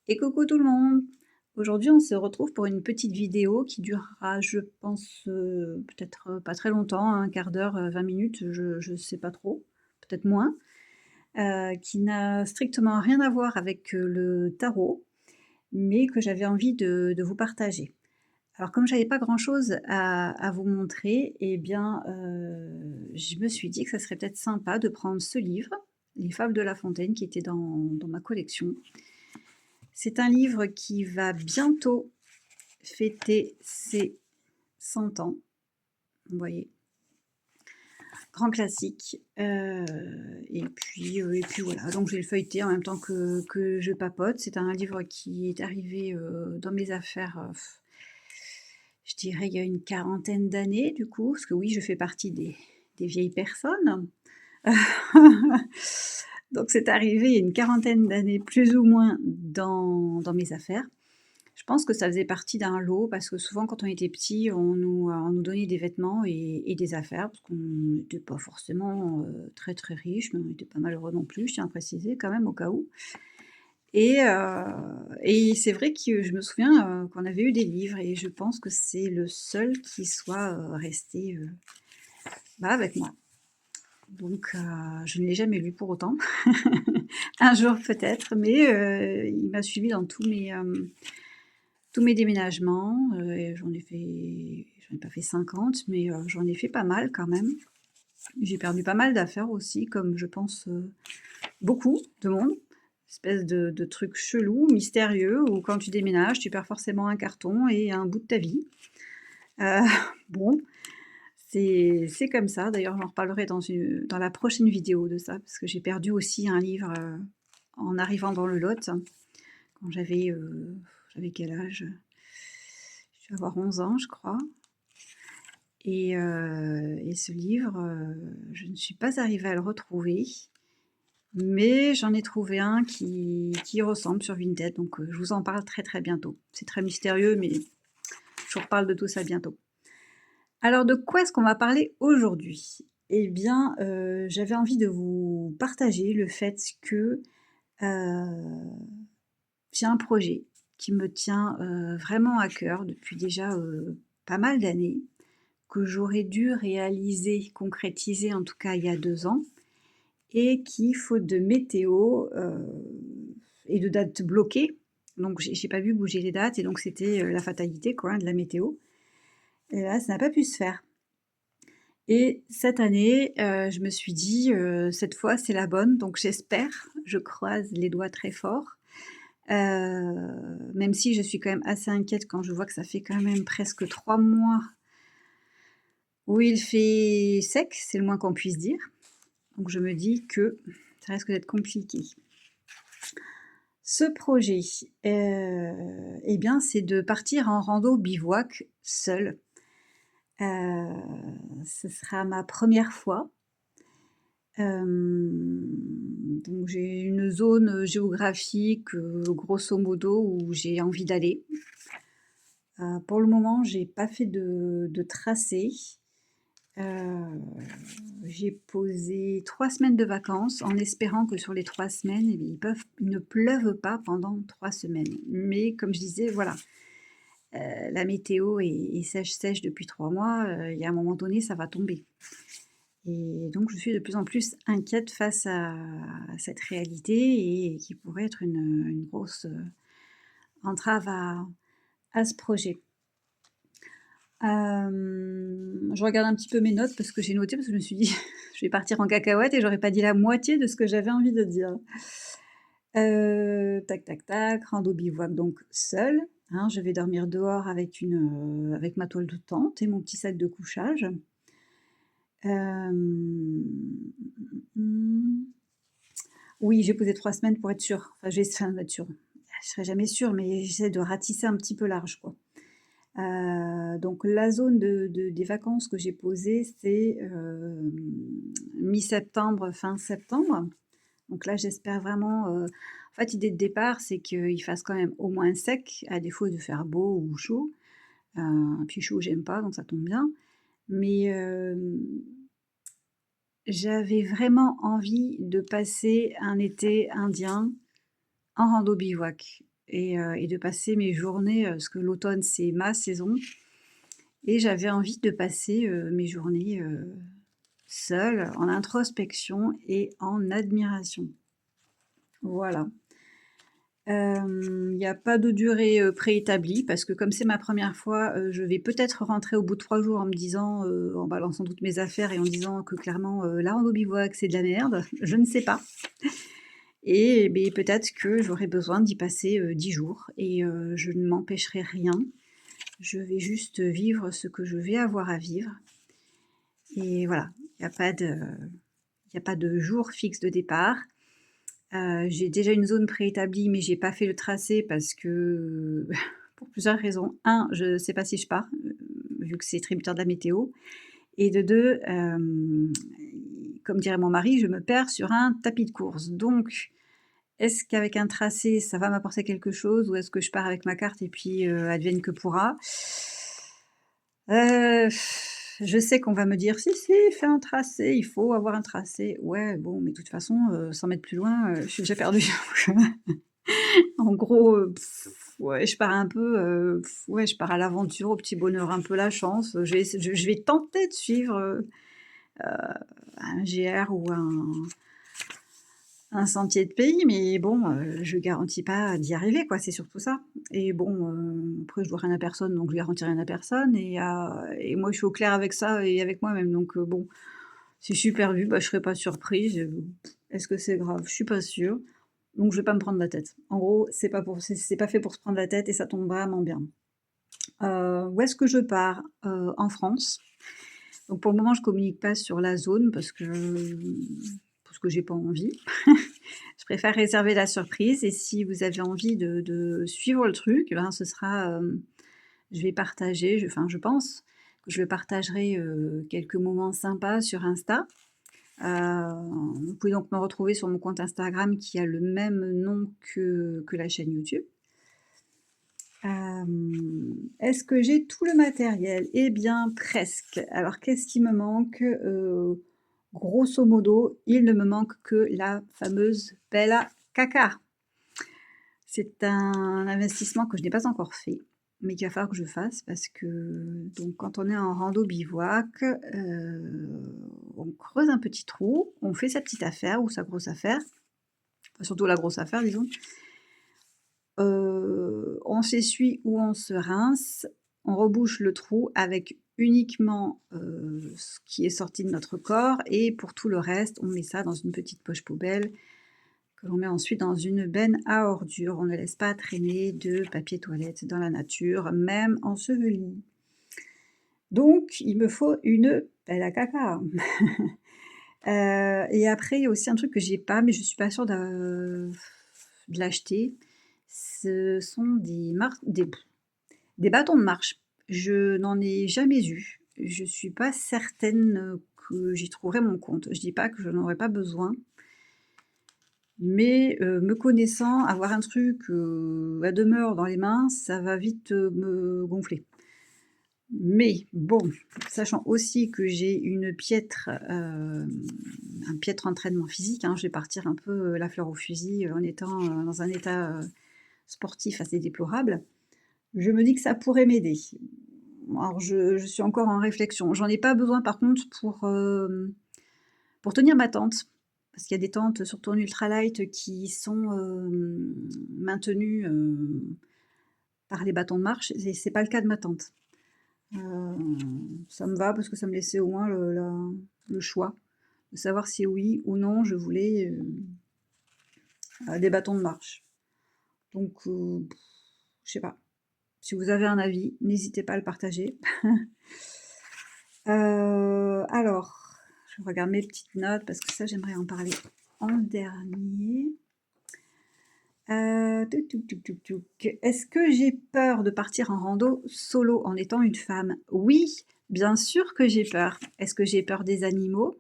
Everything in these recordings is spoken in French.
Et coucou tout le monde! Aujourd'hui, on se retrouve pour une petite vidéo qui durera, je pense, peut-être, pas très longtemps, un quart d'heure, 20 minutes, je sais pas trop, peut-être moins, qui n'a strictement rien à voir avec, le tarot, mais que j'avais envie de vous partager. Alors comme j'avais pas grand-chose à vous montrer et bien, je me suis dit que ça serait peut-être sympa de prendre ce livre, Les Fables de La Fontaine, qui était dans ma collection. C'est un livre qui va bientôt fêter ses 100 ans, vous voyez? Grand classique, et puis voilà, donc je vais le feuilleter en même temps que je papote. C'est un livre qui est arrivé, dans mes affaires, je dirais il y a une quarantaine d'années du coup, parce que oui, je fais partie des vieilles personnes. Donc c'est arrivé il y a une quarantaine d'années plus ou moins dans mes affaires. Je pense que ça faisait partie d'un lot parce que souvent quand on était petit, on nous donnait des vêtements et des affaires parce qu'on n'était pas forcément, très, très riches, mais on était pas malheureux non plus, je tiens à préciser quand même au cas où et c'est vrai que je me souviens, qu'on avait eu des livres et je pense que c'est le seul qui soit, resté, bah, avec moi. Donc je ne l'ai jamais lu pour autant. Un jour peut-être, mais il m'a suivi dans tous mes déménagements, et j'en ai pas fait 50, mais j'en ai fait pas mal quand même. J'ai perdu pas mal d'affaires aussi, comme je pense, beaucoup de monde. Espèce de truc chelou, mystérieux, où quand tu déménages, tu perds forcément un carton et un bout de ta vie. Heu, bon, c'est comme ça. D'ailleurs, j'en reparlerai dans la prochaine vidéo de ça, parce que j'ai perdu aussi un livre, en arrivant dans le Lot, quand j'avais quel âge? Je devais avoir 11 ans, je crois. Et ce livre, je ne suis pas arrivée à le retrouver, mais j'en ai trouvé un qui y ressemble sur Vinted, donc je vous en parle très, très bientôt. C'est très mystérieux, mais je vous reparle de tout ça bientôt. Alors de quoi est-ce qu'on va parler aujourd'hui? Eh bien, j'avais envie de vous partager le fait que, j'ai un projet qui me tient, vraiment à cœur depuis déjà, pas mal d'années, que j'aurais dû réaliser, concrétiser en tout cas il y a 2 ans et qui, faute de météo, et de dates bloquées, donc j'ai pas vu bouger les dates et donc c'était, la fatalité quoi, hein, de la météo et là ça n'a pas pu se faire et cette année, je me suis dit, «Cette fois c'est la bonne», donc j'espère, je croise les doigts très fort, même si je suis quand même assez inquiète quand je vois que ça fait quand même presque 3 mois où il fait sec, c'est le moins qu'on puisse dire. Donc je me dis que ça risque d'être compliqué. Ce projet, et bien, c'est de partir en rando bivouac seule. Heu, Ce sera ma première fois. Donc j'ai une zone, géographique, grosso modo où j'ai envie d'aller. Pour le moment, j'ai pas fait de tracé. Heu, j'ai posé 3 semaines de vacances en espérant que sur les 3 semaines, eh bien, il ne pleuve pas pendant 3 semaines. Mais comme je disais, voilà, la météo est sèche, sèche depuis 3 mois, il y a un moment donné, ça va tomber. Et donc je suis de plus en plus inquiète face à cette réalité et qui pourrait être une grosse, entrave à ce projet. Je regarde un petit peu mes notes parce que j'ai noté, parce que je me suis dit: «Je vais partir en cacahuète et j'aurais pas dit la moitié de ce que j'avais envie de dire». Tac, tac, tac, rando bivouac donc seule, hein, je vais dormir dehors avec ma toile de tente et mon petit sac de couchage. Mmh. Oui, j'ai posé 3 semaines pour être sûre. Enfin, être sûre. Je serai jamais sûre, mais j'essaie de ratisser un petit peu large, quoi. Donc la zone des vacances que j'ai posée, c'est, mi-septembre, fin septembre. Donc là, j'espère vraiment, en fait, l'idée de départ, c'est qu'il fasse quand même au moins sec, à défaut de faire beau ou chaud. Puis chaud, j'aime pas, donc ça tombe bien. Mais, j'avais vraiment envie de passer un été indien en rando bivouac. et de passer mes journées, parce que l'automne, c'est ma saison et j'avais envie de passer, mes journées, seule, en introspection et en admiration. Voilà. Il y a pas de durée, préétablie parce que comme c'est ma première fois, je vais peut-être rentrer au bout de 3 jours en me disant, en balançant toutes mes affaires et en me disant que clairement, la rando bivouac, c'est de la merde. Je ne sais pas et beh, peut-être que j'aurai besoin d'y passer, 10 jours et je ne m'empêcherai rien. Je vais juste vivre ce que je vais avoir à vivre et voilà. Il y a pas de il y a pas de jour fixe de départ. J'ai déjà une zone préétablie, mais j'ai pas fait le tracé parce que pour plusieurs raisons. Un, je sais pas si je pars, vu que c'est tributaire de la météo et de 2, comme dirait mon mari, je me perds sur un tapis de course. Donc, est-ce qu'avec un tracé, ça va m'apporter quelque chose ou est-ce que je pars avec ma carte et puis, advienne que pourra? Heu, je sais qu'on va me dire: «Si, si, fais un tracé, il faut avoir un tracé». Ouais, bon, mais de toute façon, 100 m plus loin, je suis déjà perdue. En gros, ouais, je pars un peu, ouais, je pars à l'aventure, au petit bonheur, un peu la chance. Je vais tenter de suivre, un GR ou un sentier de pays, mais bon, je garantis pas d'y arriver, quoi, c'est surtout ça et bon, après je dois rien à personne, donc je garantis rien à personne et moi je suis au clair avec ça et avec moi-même, donc bon, si je suis perdue, bah, je serai pas surprise, est-ce que c'est grave? Je suis pas sûre, donc je vais pas me prendre la tête. En gros, c'est pas fait pour se prendre la tête et ça tombe vraiment bien. Où est-ce que je pars? En France. Donc pour le moment, je communique pas sur la zone parce que j'ai pas envie. Je préfère réserver la surprise et si vous avez envie de suivre le truc, eh ben, ce sera, je vais partager, je pense que je partagerai, quelques moments sympas sur Insta. Vous pouvez donc me retrouver sur mon compte Instagram qui a le même nom que la chaîne YouTube. Est-ce que j'ai tout le matériel? Eh bien presque. Alors qu'est-ce qui me manque? Grosso modo, il ne me manque que la fameuse pelle à caca. C'est un investissement que je n'ai pas encore fait, mais qu'il va falloir que je fasse parce que donc quand on est en rando bivouac, on creuse un petit trou, on fait sa petite affaire ou sa grosse affaire, enfin surtout la grosse affaire disons. On s'essuie ou on se rince, on rebouche le trou avec uniquement, ce qui est sorti de notre corps et pour tout le reste, on met ça dans une petite poche poubelle que l'on met ensuite dans une benne à ordures. On ne laisse pas traîner de papier toilette dans la nature, même enseveli. Donc il me faut une pelle à caca. Et après, il y a aussi un truc que j'ai pas, mais je suis pas sûre de l'acheter. Ce sont des bâtons de marche. Je n'en ai jamais eu. Je suis pas certaine, que j'y trouverai mon compte. Je dis pas que je n'en aurais pas besoin, mais me connaissant, avoir un truc, à demeure dans les mains, ça va vite, me gonfler. Mais bon, sachant aussi que j'ai un piètre entraînement physique, hein, je vais partir un peu, la fleur au fusil, en étant, dans un état, sportif assez déplorable. Je me dis que ça pourrait m'aider. Alors je suis encore en réflexion. J'en ai pas besoin par contre pour tenir ma tente. Parce qu'il y a des tentes, surtout en ultralight, qui sont, maintenues, par les bâtons de marche et c'est pas le cas de ma tente. Ça me va parce que ça me laissait au moins le choix de savoir si oui ou non je voulais, des bâtons de marche. Donc je sais pas. Si vous avez un avis, n'hésitez pas à le partager. Alors, je regarde mes petites notes parce que ça j'aimerais en parler en dernier. Touc, touc, touc, touc, touc. Est-ce que j'ai peur de partir en rando solo en étant une femme? Oui, bien sûr que j'ai peur. Est-ce que j'ai peur des animaux?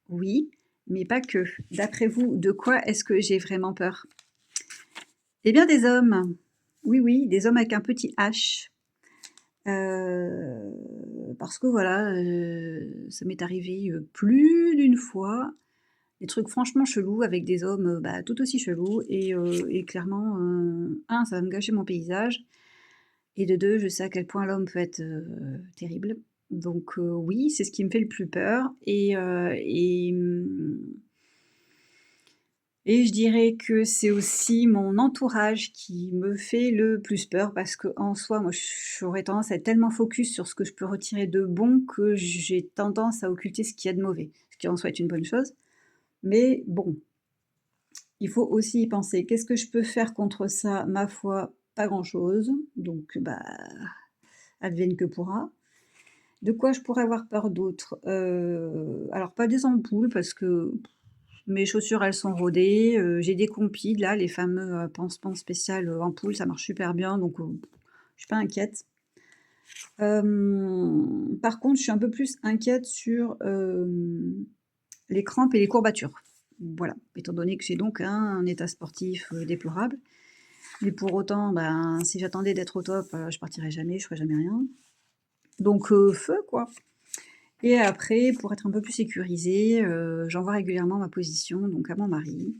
Oui, mais pas que. D'après vous, de quoi est-ce que j'ai vraiment peur? Eh bien des hommes. Oui, oui, des hommes avec un petit H. Parce que voilà, ça m'est arrivé, plus d'une fois des trucs franchement chelous avec des hommes, bah, tout aussi chelous et clairement, 1 ça va me gâcher mon paysage et de 2 je sais à quel point l'homme peut être, terrible. Donc oui, c'est ce qui me fait le plus peur et je dirais que c'est aussi mon entourage qui me fait le plus peur parce qu'en soi, moi, j'aurais tendance à être tellement focus sur ce que je peux retirer de bon que j'ai tendance à occulter ce qu'il y a de mauvais. Ce qui en soi est une bonne chose. Mais bon, il faut aussi y penser. Qu'est-ce que je peux faire contre ça? Ma foi, pas grand-chose. Donc, bah, advienne que pourra. De quoi je pourrais avoir peur d'autre? Alors pas des ampoules parce que mes chaussures, elles sont rodées, j'ai des compies là, les fameux, pansements spécial, ampoules, ça marche super bien donc je suis pas inquiète. Par contre, je suis un peu plus inquiète sur, les crampes et les courbatures. Voilà, étant donné que j'ai donc un état sportif, déplorable. Mais pour autant, ben, si j'attendais d'être au top, je partirais jamais, je ferais jamais rien. Donc feu quoi. Et après, pour être un peu plus sécurisée, j'envoie régulièrement ma position donc à mon mari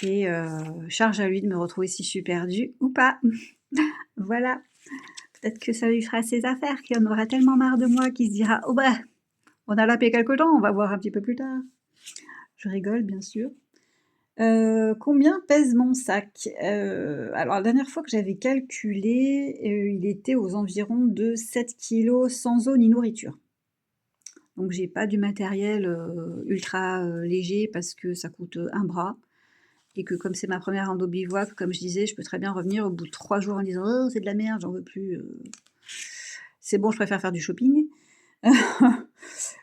et charge à lui de me retrouver si je suis perdue ou pas. Voilà, peut-être que ça lui fera ses affaires, qu'il en aura tellement marre de moi qu'il se dira: «Oh bah, on a lapé quelque temps, on va voir un petit peu plus tard». Je rigole bien sûr. Combien pèse mon sac? Alors la dernière fois que j'avais calculé, il était aux environs de 7 kilogrammes sans eau ni nourriture. Donc j'ai pas du matériel, ultra, léger parce que ça coûte, un bras et que comme c'est ma première rando bivouac, comme je disais, je peux très bien revenir au bout de 3 jours en disant: «Oh c'est de la merde, j'en veux plus, c'est bon, je préfère faire du shopping».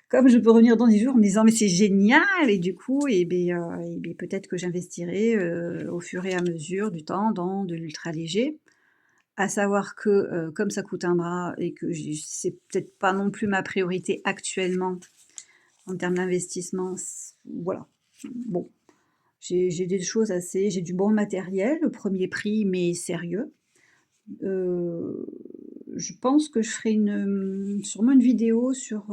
Comme je peux revenir dans 10 jours en me disant: «Mais c'est génial!» et du coup et beh, peut-être que j'investirai, au fur et à mesure du temps dans de l'ultra léger. À savoir que, comme ça coûte un bras et que c'est peut-être pas non plus ma priorité actuellement en termes d'investissement, voilà. Bon, j'ai des choses assez j'ai du bon matériel, premier prix mais sérieux. Heu, je pense que je ferai sûrement une vidéo sur,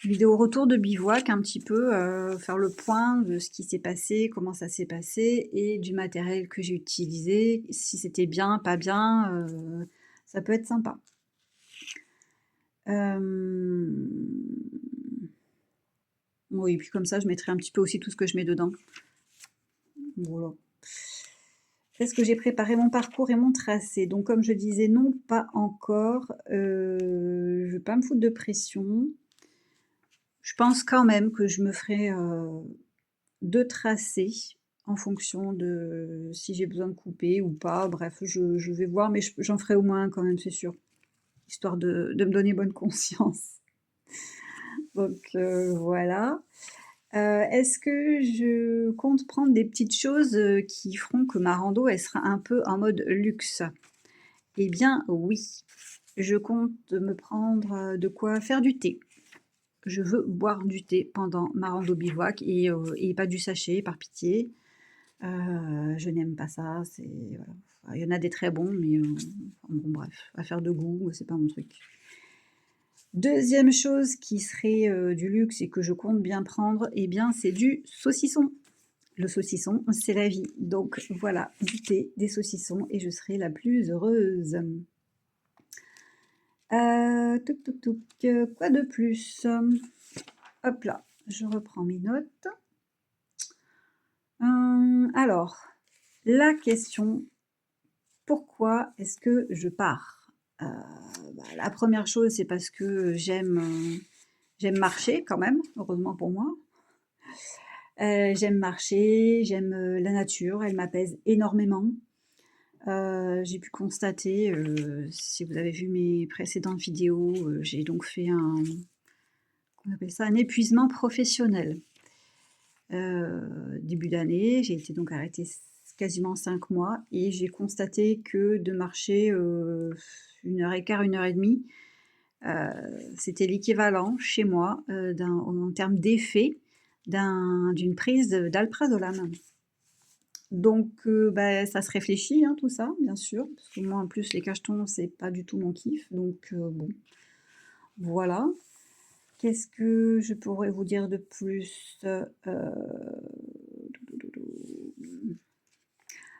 vidéo retour de bivouac un petit peu, faire le point de ce qui s'est passé, comment ça s'est passé et du matériel que j'ai utilisé, si c'était bien, pas bien, ça peut être sympa. Hem, oui, puis comme ça, je mettrai un petit peu aussi tout ce que je mets dedans. Voilà. Est-ce que j'ai préparé mon parcours et mon tracé? Donc comme je disais, non, pas encore. Je vais pas me foutre de pression. Je pense quand même que je me ferai, 2 tracés en fonction de si j'ai besoin de couper ou pas. Bref, je vais voir, mais j'en ferai au moins un quand même, c'est sûr, histoire de me donner bonne conscience. Donc voilà. Est-ce que je compte prendre des petites choses, qui feront que ma rando, elle sera un peu en mode luxe? Eh bien oui, je compte me prendre, de quoi faire du thé. Je veux boire du thé pendant ma rando bivouac et pas du sachet par pitié. Je n'aime pas ça, c'est voilà. Enfin, il y en a des très bons mais enfin bon bref, affaire de goût, c'est pas mon truc. Deuxième chose qui serait, du luxe et que je compte bien prendre, eh bien c'est du saucisson. Le saucisson, c'est la vie. Donc voilà, du thé, des saucissons et je serai la plus heureuse. Touc touc touc, quoi de plus? Hop là, je reprends mes notes. Alors, la question: «Pourquoi est-ce que je pars?» Bah, la première chose, c'est parce que j'aime marcher quand même, heureusement pour moi. J'aime marcher, j'aime, la nature, elle m'apaise énormément. J'ai pu constater, si vous avez vu mes précédentes vidéos, j'ai donc fait on appelle ça? Un épuisement professionnel. Début d'année, j'ai été donc arrêtée quasiment 5 mois et j'ai constaté que de marcher, 1 heure et quart, 1 heure et demie, c'était l'équivalent chez moi, en termes d'effet d'une prise d'alprazolam. Donc bah, ça se réfléchit, hein, tout ça, bien sûr, parce que moi, en plus, les cachetons, c'est pas du tout mon kiff, donc bon, voilà. Qu'est-ce que je pourrais vous dire de plus?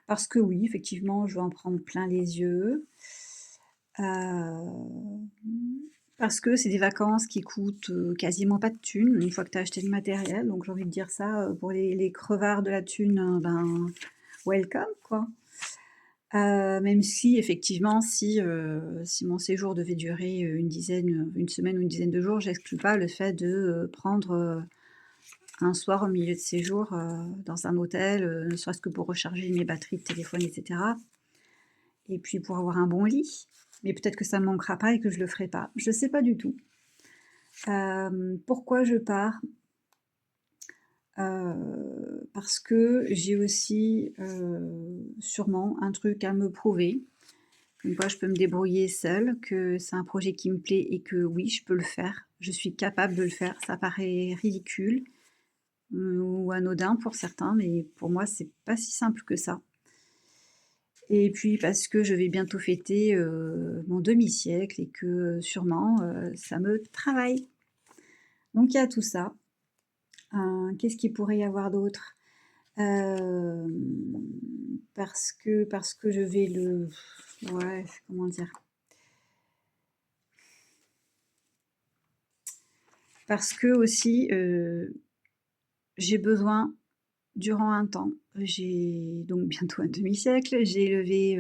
Parce que oui, effectivement, je vais en prendre plein les yeux. Hem, Parce que c'est des vacances qui coûtent, quasiment pas de thunes, une fois que tu as acheté le matériel, donc j'ai envie de dire ça, pour les crevards de la thune, ben, welcome, quoi. Même si effectivement, si mon séjour devait durer, une semaine ou une dizaine de jours, j'exclus pas le fait de, prendre, un soir au milieu de séjour, dans un hôtel, ne serait-ce que pour recharger mes batteries de téléphone et cetera et puis pour avoir un bon lit. Mais peut-être que ça me manquera pas et que je le ferai pas. Je sais pas du tout. Pourquoi je pars? Parce que j'ai aussi, sûrement un truc à me prouver. Comme quoi je peux me débrouiller seule, que c'est un projet qui me plaît et que oui, je peux le faire. Je suis capable de le faire. Ça paraît ridicule, ou anodin pour certains, mais pour moi, c'est pas si simple que ça. Et puis parce que je vais bientôt fêter, mon demi-siècle et que, sûrement, ça me travaille. Donc il y a tout ça. Qu'est-ce qu'il pourrait y avoir d'autre? Hem, parce que je vais le ouais, comment dire? Parce que aussi, j'ai besoin durant un temps, j'ai donc bientôt un demi-siècle, j'ai élevé,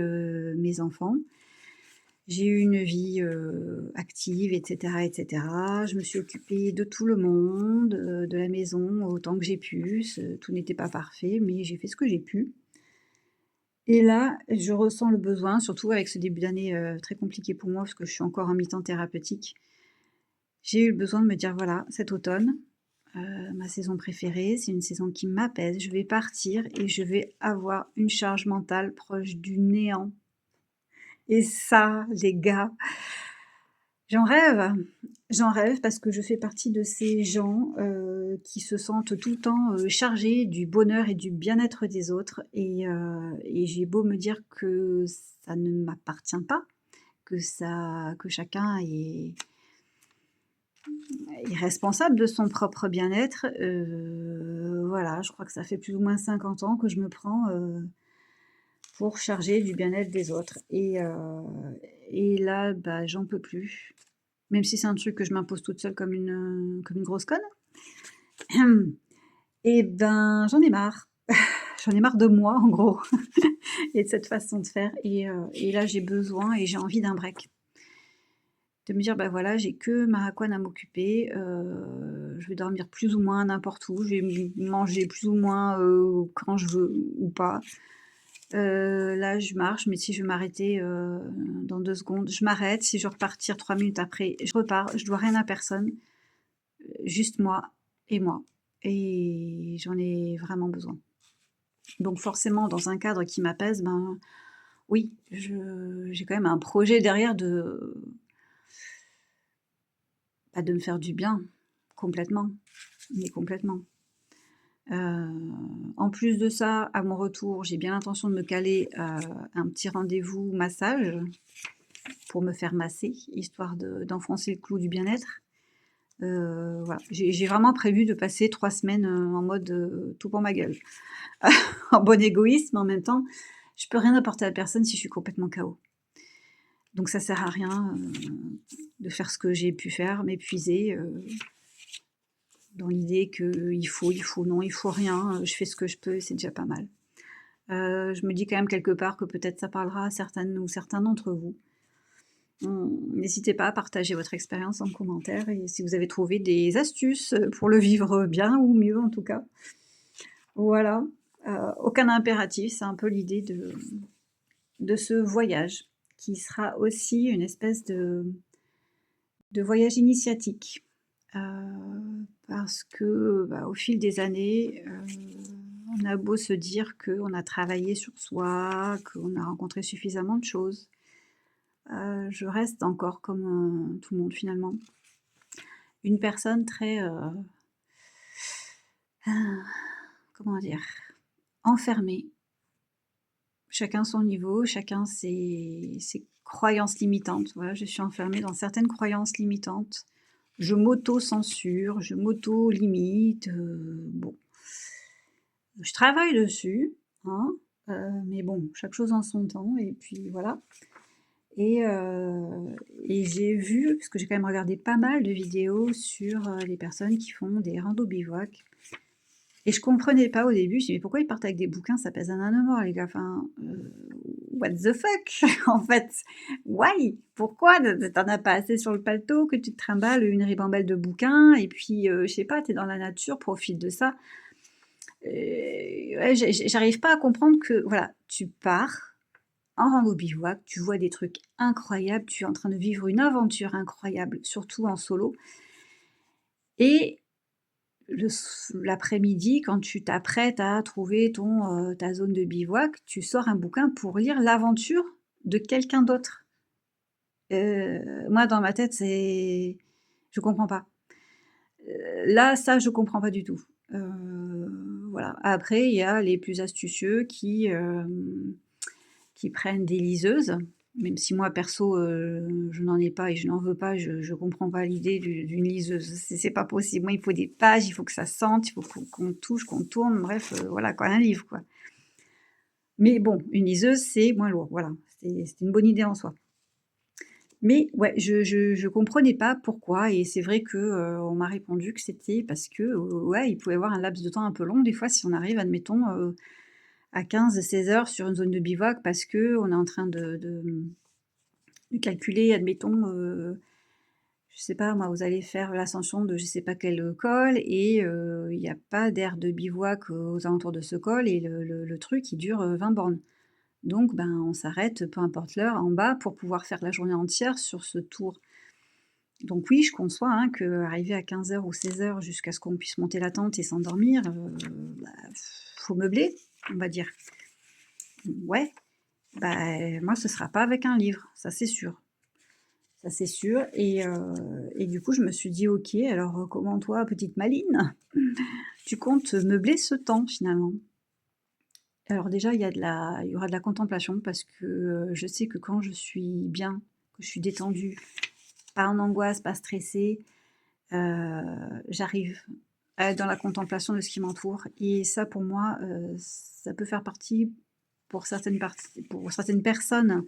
mes enfants. J'ai eu une vie, active et cetera et cetera. Je me suis occupée de tout le monde, de la maison autant que j'ai pu. Tout n'était pas parfait, mais j'ai fait ce que j'ai pu et là, je ressens le besoin, surtout avec ce début d'année, très compliqué pour moi parce que je suis encore en mi-temps thérapeutique. J'ai eu le besoin de me dire: «Voilà, cet automne, ma saison préférée, c'est une saison qui m'apaise. Je vais partir et je vais avoir une charge mentale proche du néant» et ça, les gars, j'en rêve! J'en rêve parce que je fais partie de ces gens, qui se sentent tout le temps, chargés du bonheur et du bien-être des autres et j'ai beau me dire que ça ne m'appartient pas, que chacun est responsable de son propre bien-être, voilà, je crois que ça fait plus ou moins 50 ans que je me prends, pour charger du bien-être des autres et là, bah, j'en peux plus. Même si c'est un truc que je m'impose toute seule comme une grosse conne. Et ben, j'en ai marre. J'en ai marre de moi, en gros et de cette façon de faire et là, j'ai besoin et j'ai envie d'un break. De me dire: «Bah, voilà, j'ai que Mahakwan à m'occuper, je vais dormir plus ou moins n'importe où, je vais manger plus ou moins, quand je veux ou pas. Là, je marche, mais si je veux m'arrêter, dans 2 secondes, je m'arrête. Si je veux repartir 3 minutes après, je repars. Je dois rien à personne, juste moi et j'en ai vraiment besoin. Donc forcément, dans un cadre qui m'apaise, ben, oui, j'ai quand même un projet derrière de me faire du bien, complètement, mais complètement. En plus de ça, à mon retour, j'ai bien l'intention de me caler, un petit rendez-vous massage pour me faire masser, histoire d'enfoncer le clou du bien-être. Voilà, j'ai vraiment prévu de passer 3 semaines, en mode, tout pour ma gueule. En bon égoïste, mais en même temps, je peux rien apporter à personne si je suis complètement KO. Donc ça sert à rien, de faire ce que j'ai pu faire, m'épuiser, dans l'idée que non, il faut rien, je fais ce que je peux et c'est déjà pas mal. Je me dis quand même quelque part que peut-être ça parlera à certaines ou certains d'entre vous. N'hésitez pas à partager votre expérience en commentaire et si vous avez trouvé des astuces, pour le vivre bien ou mieux en tout cas. Voilà, aucun impératif, c'est un peu l'idée de ce voyage qui sera aussi une espèce de voyage initiatique. Parce que, bah, au fil des années, on a beau se dire qu'on a travaillé sur soi, qu'on a rencontré suffisamment de choses, je reste encore comme, tout le monde finalement. Une personne très, ah, comment dire? Enfermée. Chacun son niveau, chacun ses croyances limitantes. Voilà, je suis enfermée dans certaines croyances limitantes. je m'auto-censure, je m'auto-limite, bon. Je travaille dessus, hein, mais bon, chaque chose en son temps et puis voilà. Et j'ai vu, parce que j'ai quand même regardé pas mal de vidéos sur, les personnes qui font des randos bivouac et je comprenais pas au début, je dis: «Mais pourquoi ils partent avec des bouquins? Ça pèse un âne mort les gars, enfin, what the fuck?» En fait, why? Pourquoi? Tu as pas assez sur le paletot que tu te trimbales une ribambelle de bouquins et puis, je sais pas, tu es dans la nature, profite de ça. Ouais, j'arrive pas à comprendre que, voilà, tu pars en rando bivouac, tu vois des trucs incroyables, tu es en train de vivre une aventure incroyable, surtout en solo et l'après-midi, quand tu t'apprêtes à trouver ta zone de bivouac, tu sors un bouquin pour lire l'aventure de quelqu'un d'autre. Moi, dans ma tête, je comprends pas. Là, ça, je comprends pas du tout. Voilà. Après, il y a les plus astucieux qui prennent des liseuses, même si moi perso, je n'en ai pas et je n'en veux pas, je comprends pas l'idée d'une liseuse. C'est pas possible. Moi, il faut des pages, il faut que ça sente, il faut qu'on touche, qu'on tourne, bref, voilà quoi, un livre quoi. Mais bon, une liseuse, c'est moins lourd, voilà. C'est une bonne idée en soi. Mais ouais, je comprenais pas pourquoi et c'est vrai que, on m'a répondu que c'était parce que, ouais, il pouvait y avoir un laps de temps un peu long des fois si on arrive admettons, à 15-16 heures sur une zone de bivouac parce qu'on est en train de calculer admettons, je sais pas moi, vous allez faire l'ascension de je sais pas quel, col et il y a pas d'aire de bivouac, aux alentours de ce col et le truc il dure, 20 bornes. Donc ben, on s'arrête, peu importe l'heure, en bas pour pouvoir faire la journée entière sur ce tour. Donc oui, je conçois, hein, qu'arriver à 15 heures ou 16 heures jusqu'à ce qu'on puisse monter la tente et s'endormir, bah, faut meubler, on va dire. Ouais, bah, moi ce sera pas avec un livre, ça c'est sûr. Ça c'est sûr et du coup je me suis dit: «OK, alors, comment toi, petite maline, tu comptes meubler ce temps finalement?» Alors déjà, il y aura de la contemplation parce que, je sais que quand je suis bien, que je suis détendue, pas en angoisse, pas stressée, j'arrive à être dans la contemplation de ce qui m'entoure et ça pour moi, ça peut faire partie pour certaines personnes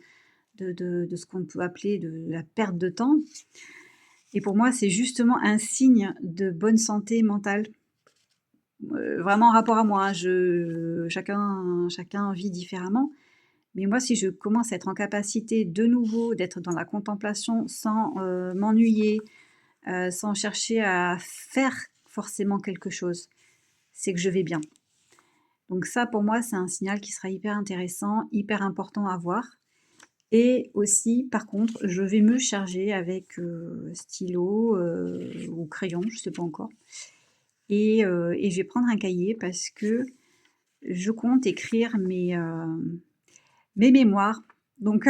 de ce qu'on peut appeler de la perte de temps et pour moi, c'est justement un signe de bonne santé mentale. Vraiment en rapport à moi, hein, chacun vit différemment. Mais moi, si je commence à être en capacité de nouveau d'être dans la contemplation sans, m'ennuyer, sans chercher à faire forcément quelque chose, c'est que je vais bien. Donc ça, pour moi, c'est un signal qui sera hyper intéressant, hyper important à voir et aussi, par contre, je vais me charger avec, stylo, ou crayon, je ne sais pas encore et je vais prendre un cahier parce que je compte écrire mes mémoires. Donc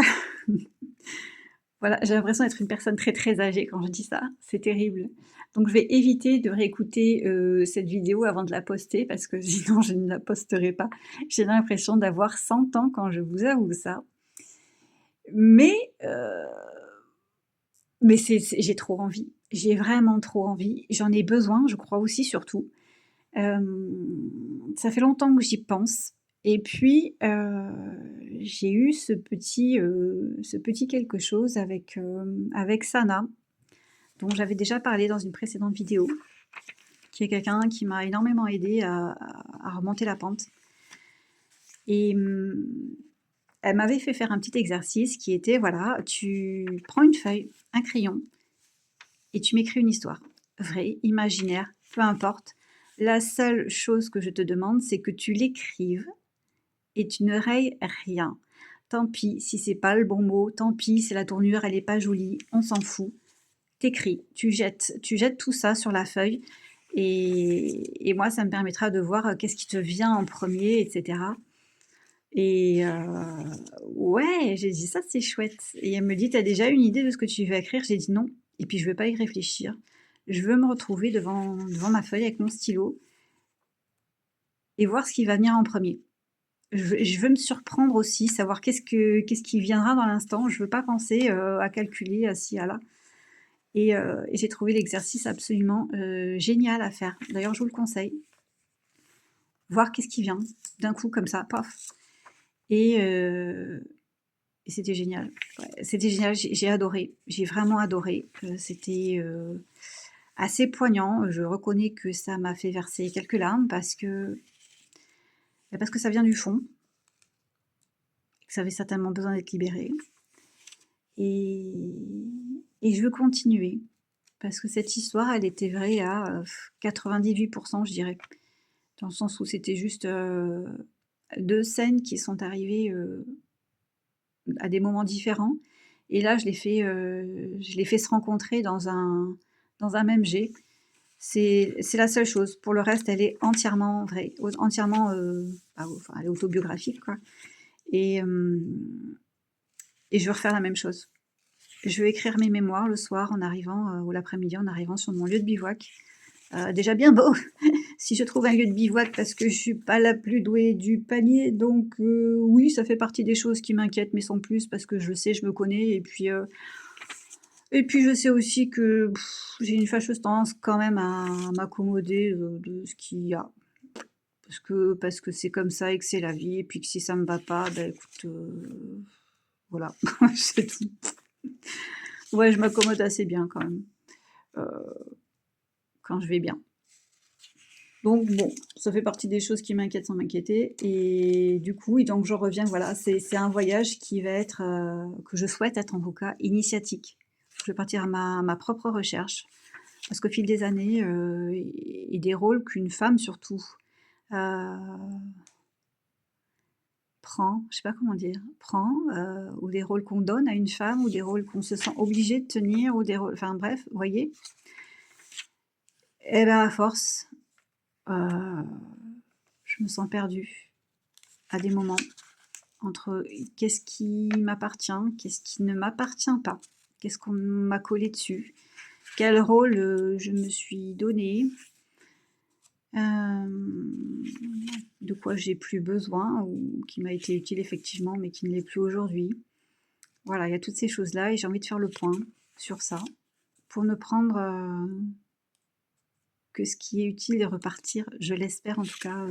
voilà, j'ai l'impression d'être une personne très, très âgée quand je dis ça, c'est terrible. Donc je vais éviter de réécouter, cette vidéo avant de la poster parce que sinon je ne la posterai pas. J'ai l'impression d'avoir 100 ans quand je vous avoue ça. Mais, j'ai trop envie. J'ai vraiment trop envie. J'en ai besoin, je crois aussi surtout. Ça fait longtemps que j'y pense et puis, j'ai eu ce petit quelque chose avec Sana, dont j'avais déjà parlé dans une précédente vidéo, qui est quelqu'un qui m'a énormément aidée à remonter la pente et elle m'avait fait faire un petit exercice qui était, voilà, tu prends une feuille, un crayon et tu m'écris une histoire, vraie, imaginaire, peu importe. La seule chose que je te demande, c'est que tu l'écrives et tu ne rayes rien. Tant pis si c'est pas le bon mot, tant pis si la tournure elle est pas jolie, on s'en fout. T'écris, tu jettes tout ça sur la feuille et moi ça me permettra de voir, qu'est-ce qui te vient en premier, et cetera et ouais, j'ai dit: «Ça c'est chouette» et elle me dit: «Tu as déjà une idée de ce que tu veux écrire?» J'ai dit: «Non» et puis je veux pas y réfléchir. Je veux me retrouver devant ma feuille avec mon stylo et voir ce qui va venir en premier. Je veux me surprendre aussi, savoir qu'est-ce qui viendra dans l'instant. Je veux pas penser, à calculer, à ci, à là Et j'ai trouvé l'exercice absolument génial à faire. D'ailleurs, je vous le conseille. Voir qu'est-ce qui vient d'un coup comme ça, paf. Et, et c'était génial. Ouais, c'était génial, j'ai adoré. J'ai vraiment adoré. C'était assez poignant. Je reconnais que ça m'a fait verser quelques larmes parce que ça vient du fond, que ça avait certainement besoin d'être libéré. Et, et je veux continuer. Parce que cette histoire, elle était vraie à 98%, je dirais. Dans le sens où c'était juste 2 scènes qui sont arrivées à des moments différents. Et là, je les fais se rencontrer dans un même jet. C'est la seule chose. Pour le reste, elle est entièrement vraie, entièrement, enfin, elle est autobiographique, quoi. Et, et je veux refaire la même chose. Je veux écrire mes mémoires le soir en arrivant, ou l'après-midi en arrivant sur mon lieu de bivouac. Déjà bien beau si je trouve un lieu de bivouac parce que je suis pas la plus douée du panier, donc oui, ça fait partie des choses qui m'inquiètent, mais sans plus, parce que je sais, je me connais, et puis je sais aussi que j'ai une fâcheuse tendance quand même à m'accommoder de ce qu'il y a. Parce que c'est comme ça et que c'est la vie, et puis que si ça me va pas, ben écoute, voilà, c'est tout. Ouais, je m'accommode assez bien quand même, quand je vais bien. Donc bon, ça fait partie des choses qui m'inquiètent sans m'inquiéter. Et du coup, et donc je reviens, voilà, c'est un voyage qui va être, que je souhaite être en tout cas, initiatique. Je vais partir à ma propre recherche. Parce qu'au fil des années, et des rôles qu'une femme surtout prend, je sais pas comment dire, prend, ou des rôles qu'on donne à une femme, ou des rôles qu'on se sent obligé de tenir, ou des rôles, enfin bref, vous voyez. Et ben à force, je me sens perdue à des moments entre qu'est-ce qui m'appartient, qu'est-ce qui ne m'appartient pas, qu'est-ce qu'on m'a collé dessus, quel rôle je me suis donné, de quoi j'ai plus besoin ou qui m'a été utile effectivement mais qui ne l'est plus aujourd'hui. Voilà, il y a toutes ces choses-là et j'ai envie de faire le point sur ça pour ne prendre que ce qui est utile et repartir, je l'espère en tout cas,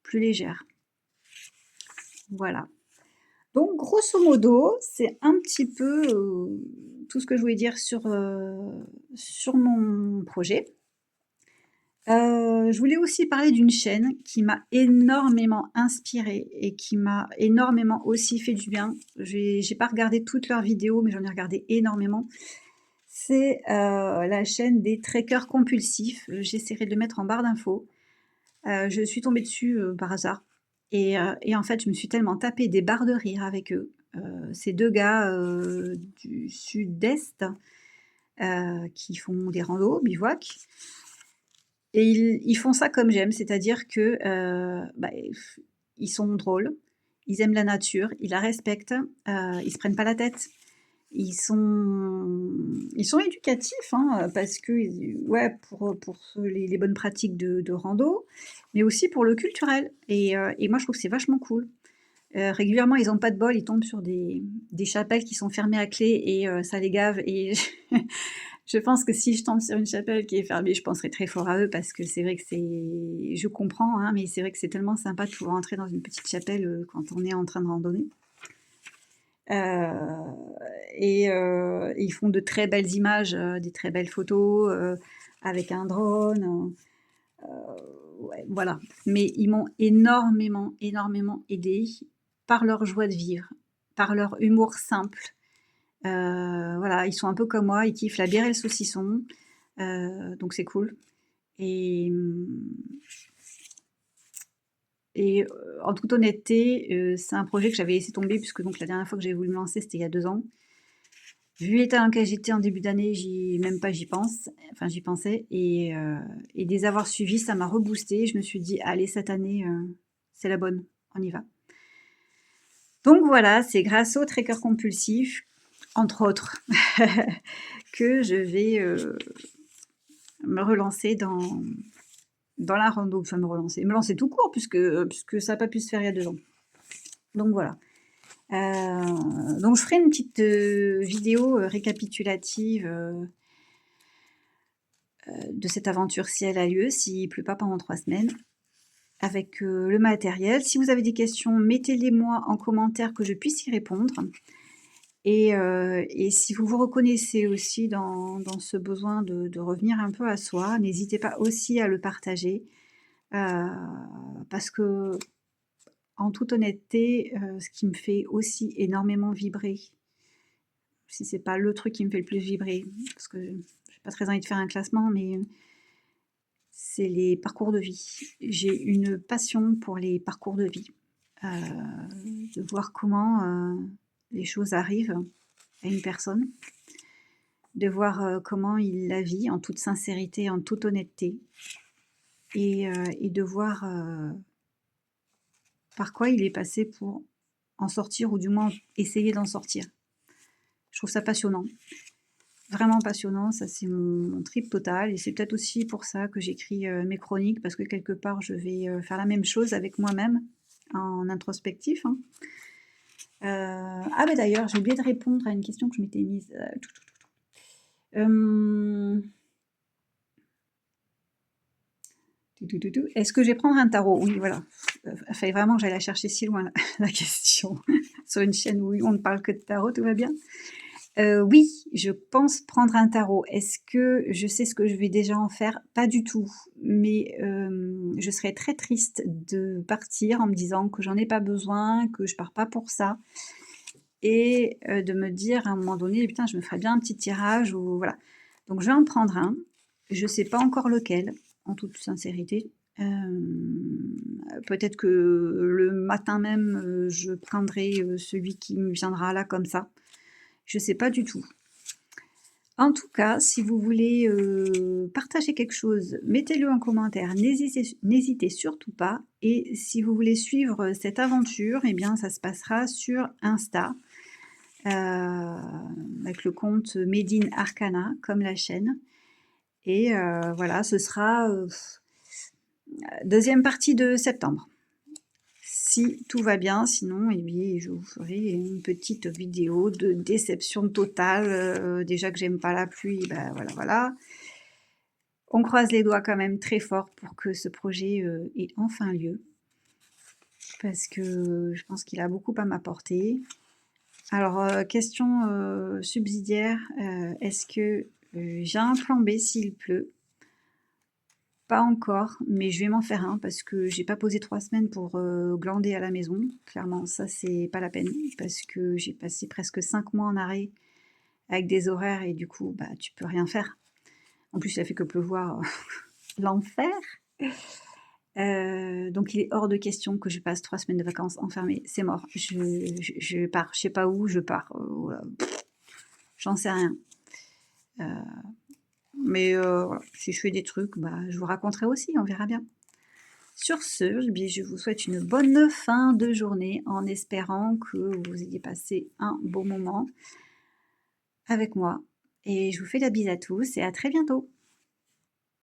plus légère. Voilà. Donc grosso modo, c'est un petit peu tout ce que je voulais dire sur mon projet. Je voulais aussi parler d'une chaîne qui m'a énormément inspirée et qui m'a énormément aussi fait du bien. J'ai pas regardé toutes leurs vidéos, mais j'en ai regardé énormément. C'est la chaîne des trackers compulsifs. J'essaierai de le mettre en barre d'infos. Je suis tombée dessus par hasard. Et en fait, je me suis tellement tapée des barres de rire avec eux. Ces deux gars du sud-est qui font des randos, bivouac. Et ils font ça comme j'aime, c'est-à-dire que ils sont drôles, ils aiment la nature, ils la respectent, ils se prennent pas la tête. Ils sont éducatifs, hein, parce que ouais, pour les bonnes pratiques de rando, mais aussi pour le culturel. Et moi, je trouve que c'est vachement cool. Régulièrement, ils ont pas de bol, ils tombent sur des chapelles qui sont fermées à clé et ça les gave. Et je pense que si je tombe sur une chapelle qui est fermée, je penserai très fort à eux parce que c'est vrai que c'est... Je comprends, hein, mais c'est vrai que c'est tellement sympa de pouvoir entrer dans une petite chapelle quand on est en train de randonner. Ils font de très belles images, des très belles photos avec un drone. Ouais, voilà. Mais ils m'ont énormément, énormément aidé par leur joie de vivre, par leur humour simple. Voilà, ils sont un peu comme moi, ils kiffent la bière et le saucisson, donc c'est cool. Et, en toute honnêteté, c'est un projet que j'avais laissé tomber puisque donc la dernière fois que j'avais voulu me lancer, c'était il y a 2 ans. Vu l'état dans lequel j'étais en début d'année, j'y pense, enfin j'y pensais, et les avoir suivis, ça m'a reboosté. Je me suis dit, allez, cette année, c'est la bonne, on y va. Donc voilà, c'est grâce au tracker compulsif, entre autres, que je vais me relancer dans la rando, me lancer tout court, puisque ça n'a pas pu se faire il y a 2 ans. Donc voilà. Donc je ferai une petite vidéo récapitulative de cette aventure si elle a lieu, s'il pleut pas pendant 3 semaines, avec le matériel. Si vous avez des questions, mettez-les moi en commentaire que je puisse y répondre. Et si vous vous reconnaissez aussi dans ce besoin de revenir un peu à soi, n'hésitez pas aussi à le partager. Parce que, en toute honnêteté, ce qui me fait aussi énormément vibrer, si c'est pas le truc qui me fait le plus vibrer, parce que j'ai pas très envie de faire un classement, mais c'est les parcours de vie. J'ai une passion pour les parcours de vie, de voir comment les choses arrivent à une personne, de voir comment il la vit en toute sincérité, en toute honnêteté, et de voir par quoi il est passé pour en sortir, ou du moins essayer d'en sortir. Je trouve ça passionnant, vraiment passionnant, ça c'est mon trip total, et c'est peut-être aussi pour ça que j'écris mes chroniques, parce que quelque part je vais faire la même chose avec moi-même, en introspectif, hein. Ah bah d'ailleurs, j'ai oublié de répondre à une question que je m'étais mise. Est-ce que je vais prendre un tarot? Oui, voilà. Il fallait vraiment que j'aille la chercher si loin, la question. Sur une chaîne où on ne parle que de tarot, tout va bien? Oui, je pense prendre un tarot. Est-ce que je sais ce que je vais déjà en faire? Pas du tout. Mais je serais très triste de partir en me disant que j'en ai pas besoin, que je pars pas pour ça. Et de me dire à un moment donné, putain, je me ferais bien un petit tirage, ou voilà. Donc je vais en prendre un. Je sais pas encore lequel, en toute sincérité. Peut-être que le matin même, je prendrai celui qui me viendra là comme ça. Je sais pas du tout. En tout cas, si vous voulez partager quelque chose, mettez-le en commentaire, n'hésitez surtout pas. Et si vous voulez suivre cette aventure, eh bien ça se passera sur Insta, avec le compte Made in Arcana, comme la chaîne. Et voilà, ce sera deuxième partie de septembre. Si tout va bien, sinon eh bien, je vous ferai une petite vidéo de déception totale. Déjà que j'aime pas la pluie, ben voilà. On croise les doigts quand même très fort pour que ce projet ait enfin lieu. Parce que je pense qu'il a beaucoup à m'apporter. Alors, question subsidiaire, est-ce que j'ai un plan B s'il pleut? Pas encore, mais je vais m'en faire un, parce que j'ai pas posé 3 semaines pour glander à la maison. Clairement, ça c'est pas la peine, parce que j'ai passé presque 5 mois en arrêt avec des horaires, et du coup, bah tu peux rien faire. En plus, ça fait que pleuvoir, l'enfer. Donc il est hors de question que je passe 3 semaines de vacances enfermée, c'est mort. Je pars, je sais pas où je pars, voilà. J'en sais rien. Mais voilà, si je fais des trucs, bah, je vous raconterai aussi, on verra bien. Sur ce, eh bien, je vous souhaite une bonne fin de journée, en espérant que vous ayez passé un beau moment avec moi. Et je vous fais la bise à tous, et à très bientôt.